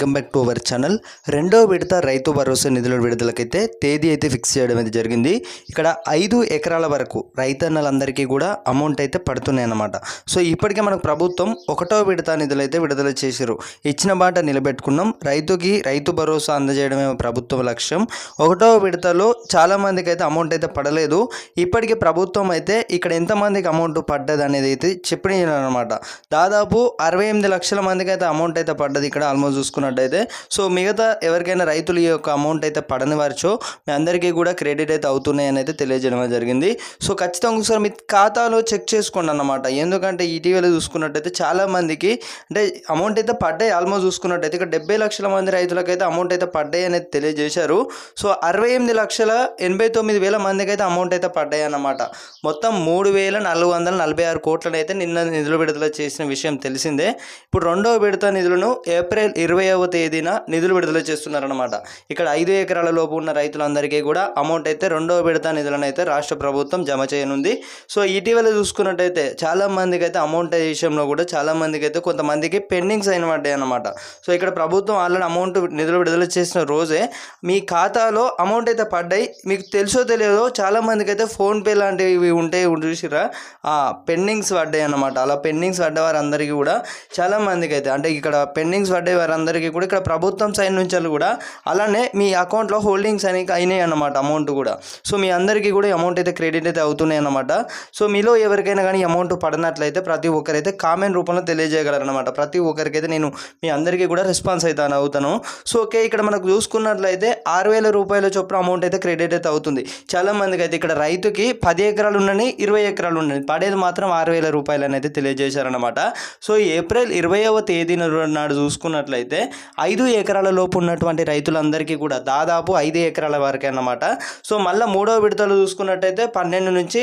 Welcome back to our channel. రెండో విడత రైతు భరోసా నిధుల విడుదలకైతే తేదీ అయితే ఫిక్స్ చేయడం అయితే జరిగింది. ఇక్కడ 5 ఎకరాల వరకు రైతన్నలందరికీ కూడా అమౌంట్ అయితే పడుతున్నాయి అన్నమాట. సో ఇప్పటికే మనకు ప్రభుత్వం ఒకటో విడత నిధులు అయితే విడుదల చేశారు. ఇచ్చిన మాట నిలబెట్టుకున్నాం. రైతుకి రైతు భరోసా అందజేయడమే ప్రభుత్వం లక్ష్యం. ఒకటో విడతలో చాలామందికి అయితే అమౌంట్ అయితే పడలేదు. ఇప్పటికే ప్రభుత్వం అయితే ఇక్కడ ఎంతమందికి అమౌంట్ పడ్డది అనేది అయితే చెప్పినమాట. దాదాపు 68 లక్షల మందికి అయితే అమౌంట్ అయితే పడ్డది ఇక్కడ ఆల్మోస్ట్ చూసుకున్నట్టయితే. సో మిగతా ఎవరికైనా రైతుల యొక్క అమౌంట్ అయితే పడని వారిచో మీ అందరికీ కూడా క్రెడిట్ అయితే అవుతున్నాయని అయితే తెలియజేయడం జరిగింది. సో ఖచ్చితంగా ఒకసారి మీ ఖాతాలో చెక్ చేసుకోండి అన్నమాట. ఎందుకంటే ఇటీవల చూసుకున్నట్టయితే చాలామందికి అంటే అమౌంట్ అయితే పడ్డాయి. ఆల్మోస్ట్ చూసుకున్నట్టయితే ఇక్కడ 70 లక్షల మంది రైతులకైతే అమౌంట్ అయితే పడ్డాయి అనేది తెలియజేశారు. సో 68,89,000 మందికి అయితే అమౌంట్ అయితే పడ్డాయి అన్నమాట. మొత్తం 3,446 కోట్లను అయితే నిన్న నిధులు విడుదల చేసిన విషయం తెలిసిందే. ఇప్పుడు రెండవ విడత నిధులను ఏప్రిల్ 20వ తేదీన నిధులు విడుదల చేస్తున్నారన్నమాట. ఇక్కడ 5 ఎకరాల లోపు ఉన్న రైతులందరికీ కూడా అమౌంట్ అయితే రెండవ విడత నిధులను అయితే రాష్ట్ర ప్రభుత్వం జమ చేయనుంది. సో ఇటీవల చూసుకున్నట్టయితే చాలా మందికి అయితే అమౌంట్ విషయంలో కూడా చాలా మందికి అయితే కొంతమందికి పెండింగ్స్ అయిన పడ్డాయి అన్నమాట. సో ఇక్కడ ప్రభుత్వం ఆల్రెడీ అమౌంట్ నిధులు విడుదల చేసిన రోజే మీ ఖాతాలో అమౌంట్ అయితే పడ్డాయి. మీకు తెలుసో తెలియదో చాలా మందికి అయితే ఫోన్పే లాంటివి ఉంటాయి చూసిరా, పెండింగ్స్ పడ్డాయి అన్నమాట. అలా పెండింగ్స్ పడ్డ వారందరికీ కూడా చాలా మందికి అయితే అంటే ఇక్కడ పెండింగ్స్ పడ్డే వారందరికీ కూడా ఇక్కడ ప్రభుత్వం సైడ్ నుంచి కూడా అలానే మీ అకౌంట్లో హోల్డింగ్స్ అయినాయి అన్నమాట అమౌంట్ కూడా. సో మీ అందరికీ కూడా అమౌంట్ అయితే క్రెడిట్ అయితే అవుతున్నాయి అన్నమాట. సో మీలో ఎవరికైనా కానీ అమౌంట్ పడినట్లయితే ప్రతి ఒక్కరైతే కామెంట్ రూపంలో తెలియజేయగలరన్నమాట. ప్రతి ఒక్కరికైతే నేను మీ అందరికీ కూడా రెస్పాన్స్ అయితే అవుతాను. సో ఓకే, ఇక్కడ మనకు చూసుకున్నట్లయితే 6,000 రూపాయల చొప్పున అమౌంట్ అయితే క్రెడిట్ అయితే అవుతుంది. చాలా మందికి అయితే ఇక్కడ రైతుకి 10 ఎకరాలు ఉండని 20 ఎకరాలు ఉండని పడేది మాత్రం 6,000 రూపాయలు అనేది తెలియజేశారన్నమాట. సో ఏప్రిల్ 20వ తేదీన నాడు చూసుకున్నట్లయితే 5 ఎకరాల లోపు ఉన్నటువంటి రైతులందరికీ కూడా దాదాపు 5 ఎకరాల వరకే అన్నమాట. సో మళ్ళీ మూడవ విడతలు చూసుకున్నట్టయితే 12 నుంచి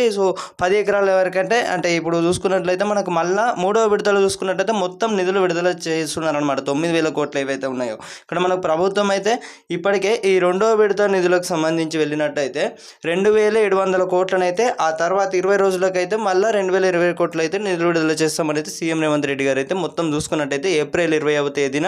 10 ఎకరాల వరకు అంటే ఇప్పుడు చూసుకున్నట్లయితే మనకు మళ్ళీ మూడవ విడతలు చూసుకున్నట్టయితే మొత్తం నిధులు విడుదల చేస్తున్నారనమాట. 9,000 కోట్లు ఏవైతే ఉన్నాయో ఇక్కడ మనకు ప్రభుత్వం అయితే ఇప్పటికే ఈ రెండవ విడత నిధులకు సంబంధించి వెళ్ళినట్టయితే 2,700 కోట్లను అయితే ఆ తర్వాత 20 రోజులకైతే మళ్ళీ 2,020 కోట్లు అయితే నిధులు విడుదల చేస్తామని అయితే సీఎం రేవంత్ రెడ్డి గారు అయితే మొత్తం చూసుకున్నట్టయితే ఏప్రిల్ 20వ తేదీన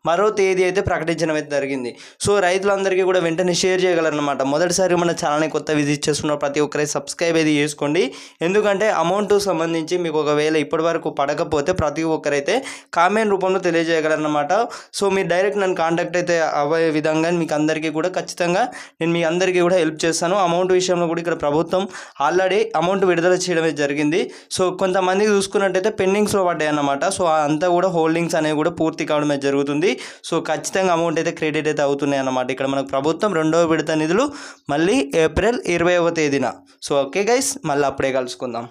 మరో తేదీ అయితే ప్రకటించడం అయితే జరిగింది. సో రైతులందరికీ కూడా వెంటనే షేర్ చేయగలరన్నమాట. మొదటిసారి మన ఛానల్ని కొత్త విజిట్ చేస్తున్న ప్రతి ఒక్కరి సబ్స్క్రైబ్ అయితే చేసుకోండి. ఎందుకంటే అమౌంట్ సంబంధించి మీకు ఒకవేళ ఇప్పటి వరకు పడకపోతే ప్రతి ఒక్కరైతే కామెంట్ రూపంలో తెలియజేయగలరన్నమాట. సో మీరు డైరెక్ట్ నన్ను కాంటాక్ట్ అయితే అవ్వే విధంగా మీకు అందరికీ కూడా ఖచ్చితంగా నేను మీ అందరికీ కూడా హెల్ప్ చేస్తాను. అమౌంట్ విషయంలో కూడా ఇక్కడ ప్రభుత్వం ఆల్రెడీ అమౌంట్ విడుదల చేయడం జరిగింది. సో కొంతమందికి చూసుకున్నట్టయితే పెండింగ్స్లో పడ్డాయి అన్నమాట. సో అంతా కూడా హోల్డింగ్స్ అనేవి కూడా పూర్తి కావడం జరుగుతుంది. సో ఖచ్చితంగా అమౌంట్ అయితే క్రెడిట్ అయితే అవుతున్నాయి అన్నమాట. ఇక్కడ మనకు ప్రభుత్వం రెండవ విడత నిధులు మళ్ళీ ఏప్రిల్ 20వ తేదీన. సో ఓకే గైస్, మళ్ళీ అప్పుడే కలుసుకుందాం.